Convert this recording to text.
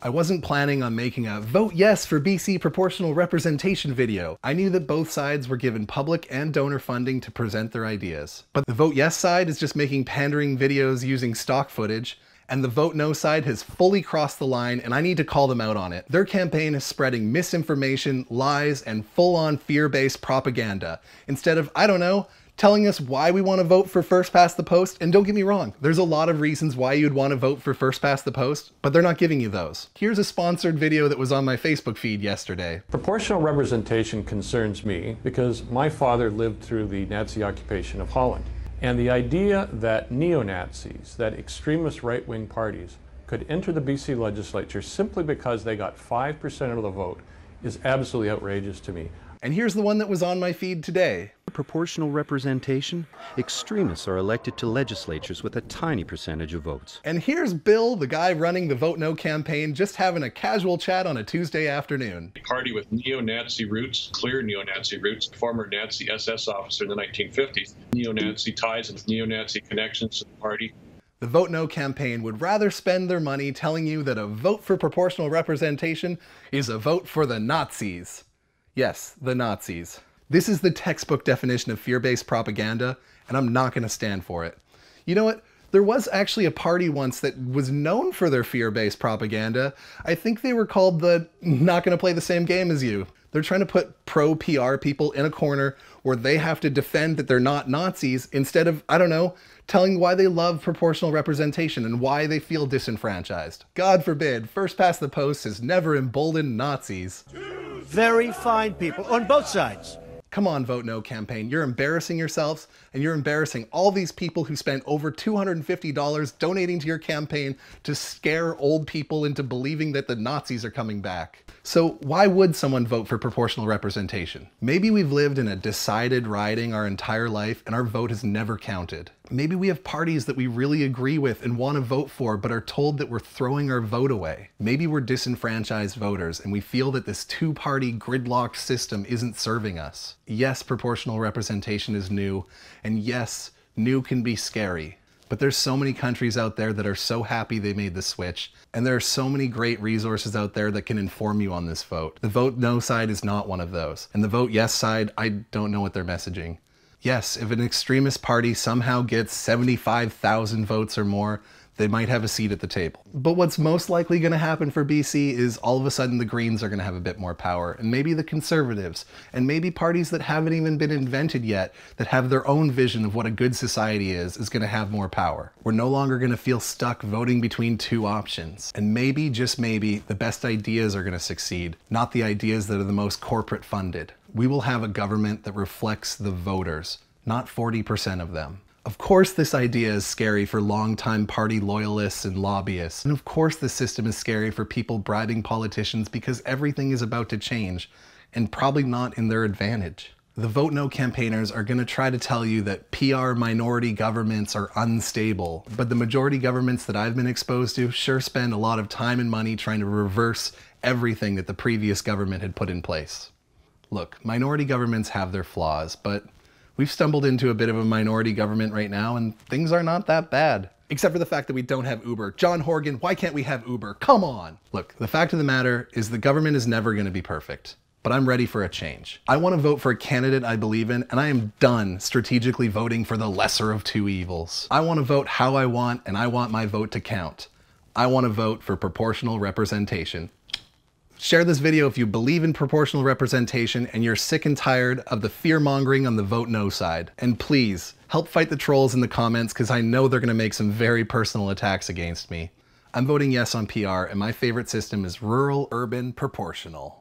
I wasn't planning on making a vote yes for BC proportional representation video. I knew that both sides were given public and donor funding to present their ideas. But the vote yes side is just making pandering videos using stock footage, and the vote no side has fully crossed the line, and I need to call them out on it. Their campaign is spreading misinformation, lies, and full-on fear-based propaganda, instead of, I don't know, telling us why we want to vote for first past the post. And don't get me wrong, there's a lot of reasons why you'd want to vote for first past the post, but they're not giving you those. Here's a sponsored video that was on my Facebook feed yesterday. Proportional representation concerns me because my father lived through the Nazi occupation of Holland. And the idea that neo-Nazis, that extremist right-wing parties, could enter the BC legislature simply because they got 5% of the vote is absolutely outrageous to me. And here's the one that was on my feed today. Proportional representation, extremists are elected to legislatures with a tiny percentage of votes. And here's Bill, the guy running the Vote No campaign, just having a casual chat on a Tuesday afternoon. A party with neo-Nazi roots, clear neo-Nazi roots, former Nazi SS officer in the 1950s, neo-Nazi ties and neo-Nazi connections to the party. The Vote No campaign would rather spend their money telling you that a vote for proportional representation is a vote for the Nazis. Yes, the Nazis. This is the textbook definition of fear-based propaganda, and I'm not going to stand for it. You know what? There was actually a party once that was known for their fear-based propaganda. I think they were called the not going to play the same game as you. They're trying to put pro-PR people in a corner where they have to defend that they're not Nazis instead of, I don't know, telling why they love proportional representation and why they feel disenfranchised. God forbid, first past the post has never emboldened Nazis. Very fine people on both sides. Come on, Vote No campaign. You're embarrassing yourselves, and you're embarrassing all these people who spent over $250 donating to your campaign to scare old people into believing that the Nazis are coming back. So why would someone vote for proportional representation? Maybe we've lived in a decided riding our entire life and our vote has never counted. Maybe we have parties that we really agree with and want to vote for but are told that we're throwing our vote away. Maybe we're disenfranchised voters and we feel that this two-party gridlocked system isn't serving us. Yes, proportional representation is new, and yes, new can be scary. But there's so many countries out there that are so happy they made the switch, and there are so many great resources out there that can inform you on this vote. The Vote No side is not one of those, and the Vote Yes side, I don't know what they're messaging. Yes, if an extremist party somehow gets 75,000 votes or more, they might have a seat at the table. But what's most likely going to happen for BC is all of a sudden the Greens are going to have a bit more power, and maybe the Conservatives, and maybe parties that haven't even been invented yet, that have their own vision of what a good society is going to have more power. We're no longer going to feel stuck voting between two options. And maybe, just maybe, the best ideas are going to succeed, not the ideas that are the most corporate funded. We will have a government that reflects the voters, not 40% of them. Of course this idea is scary for longtime party loyalists and lobbyists. And of course the system is scary for people bribing politicians because everything is about to change, and probably not in their advantage. The Vote No campaigners are going to try to tell you that PR minority governments are unstable, but the majority governments that I've been exposed to sure spend a lot of time and money trying to reverse everything that the previous government had put in place. Look, minority governments have their flaws, but we've stumbled into a bit of a minority government right now, and things are not that bad. Except for the fact that we don't have Uber. John Horgan, why can't we have Uber? Come on! Look, the fact of the matter is the government is never going to be perfect. But I'm ready for a change. I want to vote for a candidate I believe in, and I am done strategically voting for the lesser of two evils. I want to vote how I want, and I want my vote to count. I want to vote for proportional representation. Share this video if you believe in proportional representation and you're sick and tired of the fear-mongering on the Vote No side. And please, help fight the trolls in the comments because I know they're going to make some very personal attacks against me. I'm voting yes on PR, and my favorite system is rural-urban proportional.